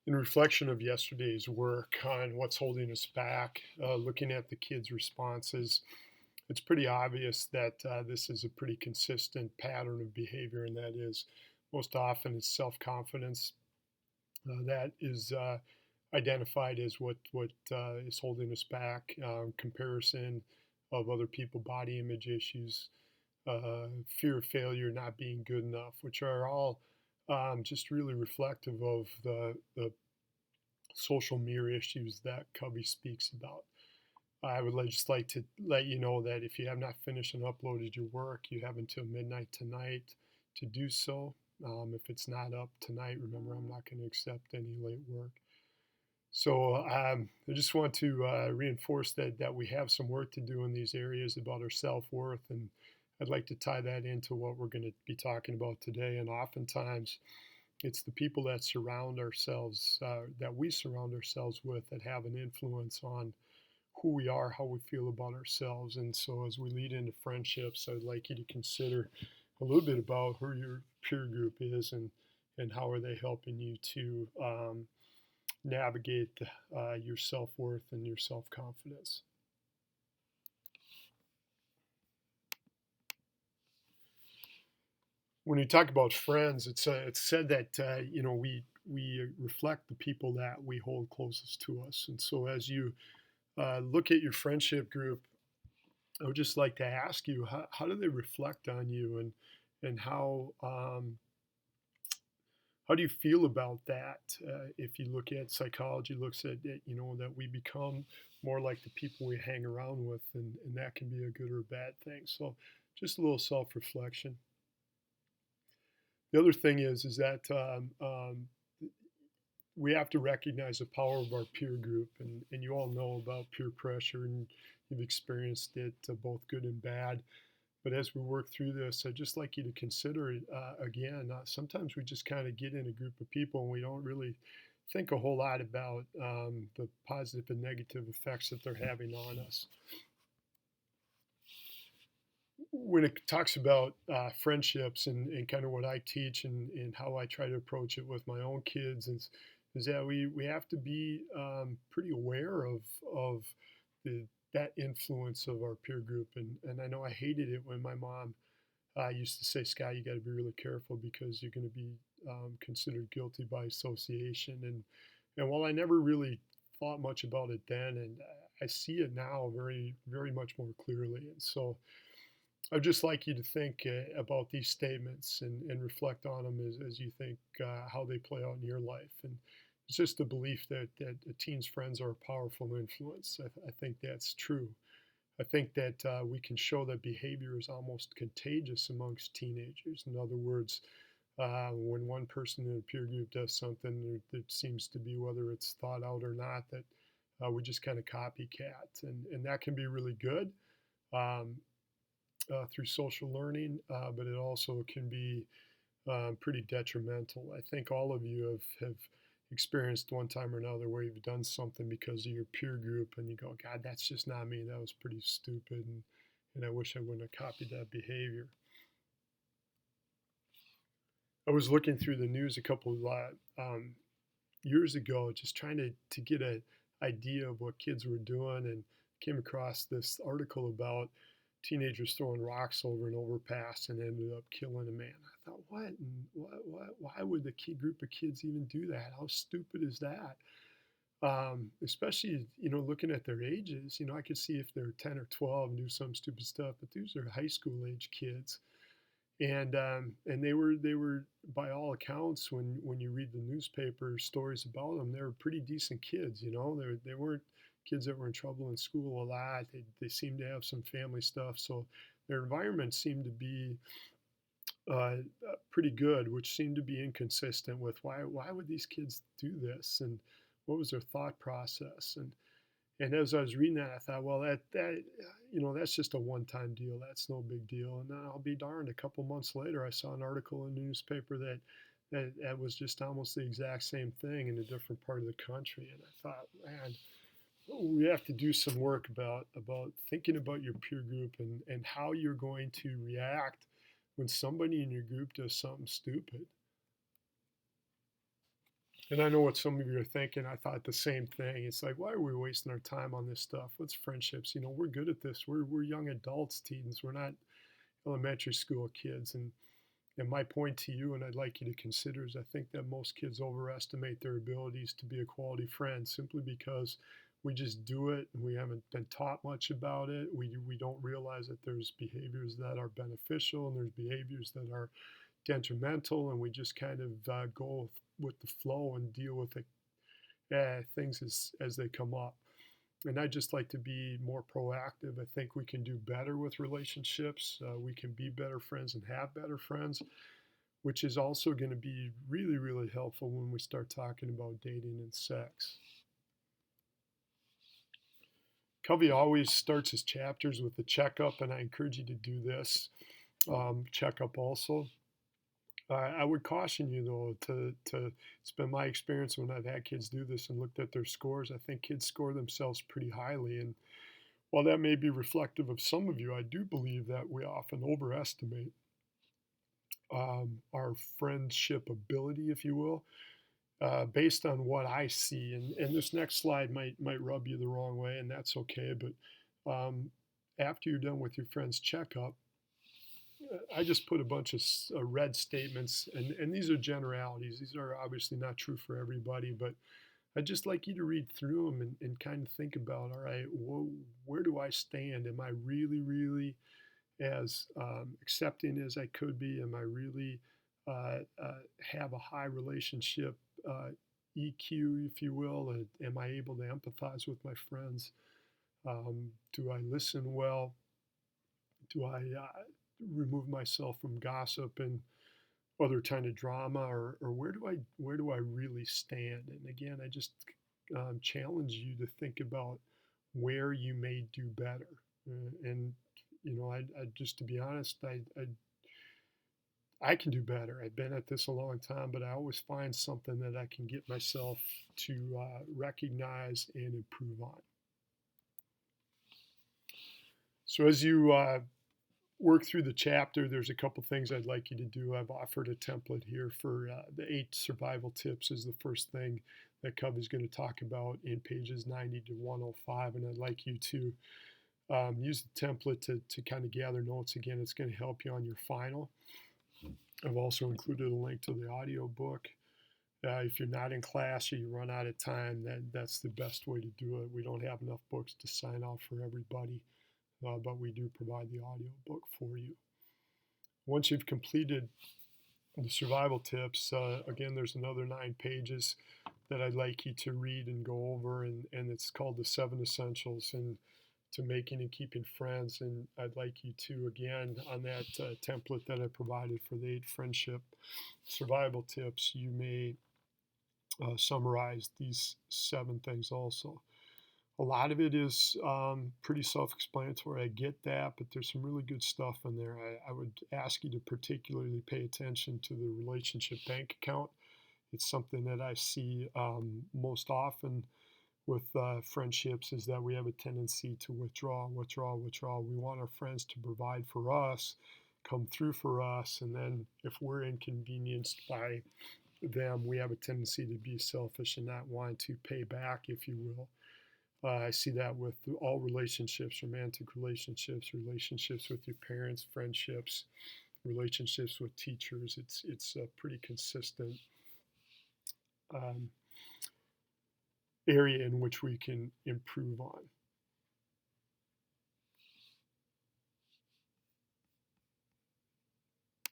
In reflection of yesterday's work on what's holding us back, looking at the kids' responses, it's pretty obvious that this is a pretty consistent pattern of behavior, and that is most often it's self confidence that is identified as what is holding us back. Comparison of other people, body image issues, fear of failure, not being good enough, which are all just really reflective of the social mirror issues that Covey speaks about. I would just like to let you know that if you have not finished and uploaded your work, you have until midnight tonight to do so. If it's not up tonight, remember I'm not going to accept any late work. So I just want to reinforce that we have some work to do in these areas about our self-worth, and I'd like to tie that into what we're going to be talking about today. And oftentimes, it's the people that surround ourselves, that we surround ourselves with, that have an influence on who we are, how we feel about ourselves. And so, as we lead into friendships, I'd like you to consider a little bit about who your peer group is and how are they helping you to navigate your self worth and your self confidence. When you talk about friends, it's said that we reflect the people that we hold closest to us, and so as you look at your friendship group, I would just like to ask you how do they reflect on you, and how do you feel about that? If you look at psychology, looks at it, that we become more like the people we hang around with, and that can be a good or a bad thing. So just a little self reflection. The other thing is that we have to recognize the power of our peer group, and you all know about peer pressure, and you've experienced it, both good and bad. But as we work through this, I'd just like you to consider it again. Sometimes we just kind of get in a group of people and we don't really think a whole lot about the positive and negative effects that they're having on us. When it talks about friendships and kind of what I teach and how I try to approach it with my own kids is that we have to be pretty aware of the that influence of our peer group. And I know I hated it when my mom used to say, Scott, you got to be really careful because you're going to be considered guilty by association. And while I never really thought much about it then, and I see it now very, very much more clearly. And so I'd just like you to think about these statements and reflect on them as you think how they play out in your life. And it's just the belief that a teen's friends are a powerful influence. I think that's true. I think that we can show that behavior is almost contagious amongst teenagers. In other words, when one person in a peer group does something that seems to be, whether it's thought out or not, that we just kind of copycat. And that can be really good. Um, through social learning, but it also can be pretty detrimental. I think all of you have experienced one time or another where you've done something because of your peer group and you go, God, that's just not me. That was pretty stupid. And I wish I wouldn't have copied that behavior. I was looking through the news a couple of years ago, just trying to get an idea of what kids were doing, and came across this article about teenagers throwing rocks over an overpass and ended up killing a man. I thought, why would the key group of kids even do that? How stupid is that? Especially, looking at their ages, I could see if they're 10 or 12 and do some stupid stuff, but these are high school age kids. And they were by all accounts, when you read the newspaper stories about them, they were pretty decent kids. They weren't kids that were in trouble in school a lot. They seemed to have some family stuff, so their environment seemed to be pretty good, which seemed to be inconsistent with why would these kids do this, and what was their thought process. And as I was reading that, I thought, well, that's just a one-time deal. That's no big deal. And then I'll be darned, a couple months later, I saw an article in the newspaper that was just almost the exact same thing in a different part of the country. And I thought, man, we have to do some work about thinking about your peer group and how you're going to react when somebody in your group does something stupid. And I know what some of you are thinking. I thought the same thing. It's like, why are we wasting our time on this stuff? What's friendships? We're good at this. We're young adults, teens. We're not elementary school kids. And my point to you, and I'd like you to consider, is I think that most kids overestimate their abilities to be a quality friend simply because we just do it and we haven't been taught much about it. We don't realize that there's behaviors that are beneficial and there's behaviors that are detrimental, and we just kind of go with the flow and deal with things as they come up. And I just like to be more proactive. I think we can do better with relationships. We can be better friends and have better friends, which is also going to be really, really helpful when we start talking about dating and sex. Covey always starts his chapters with a checkup, and I encourage you to do this checkup also. I would caution you though to it's been my experience when I've had kids do this and looked at their scores. I think kids score themselves pretty highly, and while that may be reflective of some of you, I do believe that we often overestimate our friendship ability, if you will, based on what I see. And this next slide might rub you the wrong way, and that's okay. But after you're done with your friend's checkup, I just put a bunch of red statements, and these are generalities. These are obviously not true for everybody, but I'd just like you to read through them and kind of think about, all right, where do I stand? Am I really, really as accepting as I could be? Am I really have a high relationship EQ, if you will? And am I able to empathize with my friends? Do I listen well? Do I remove myself from gossip and other kind of drama, or where do I really stand? And again, I just challenge you to think about where you may do better. And I just to be honest, I can do better. I've been at this a long time, but I always find something that I can get myself to recognize and improve on. So as you work through the chapter, there's a couple things I'd like you to do. I've offered a template here for the 8 survival tips is the first thing that Covey's going to talk about in pages 90 to 105, and I'd like you to use the template to kind of gather notes. Again, it's going to help you on your final. I've also included a link to the audio book. If you're not in class or you run out of time, that's the best way to do it. We don't have enough books to sign off for everybody, but we do provide the audio book for you. Once you've completed the survival tips, again, there's another 9 pages that I'd like you to read and go over, and it's called the 7 Essentials and to making and keeping friends. And I'd like you to, again, on that template that I provided for the 8 friendship survival tips, you may summarize these 7 things also. A lot of it is pretty self-explanatory. I get that, but there's some really good stuff in there. I would ask you to particularly pay attention to the relationship bank account. It's something that I see most often with friendships is that we have a tendency to withdraw. We want our friends to provide for us, come through for us, and then if we're inconvenienced by them, we have a tendency to be selfish and not want to pay back, if you will. I see that with all relationships, romantic relationships, relationships with your parents, friendships, relationships with teachers. It's a pretty consistent area in which we can improve on.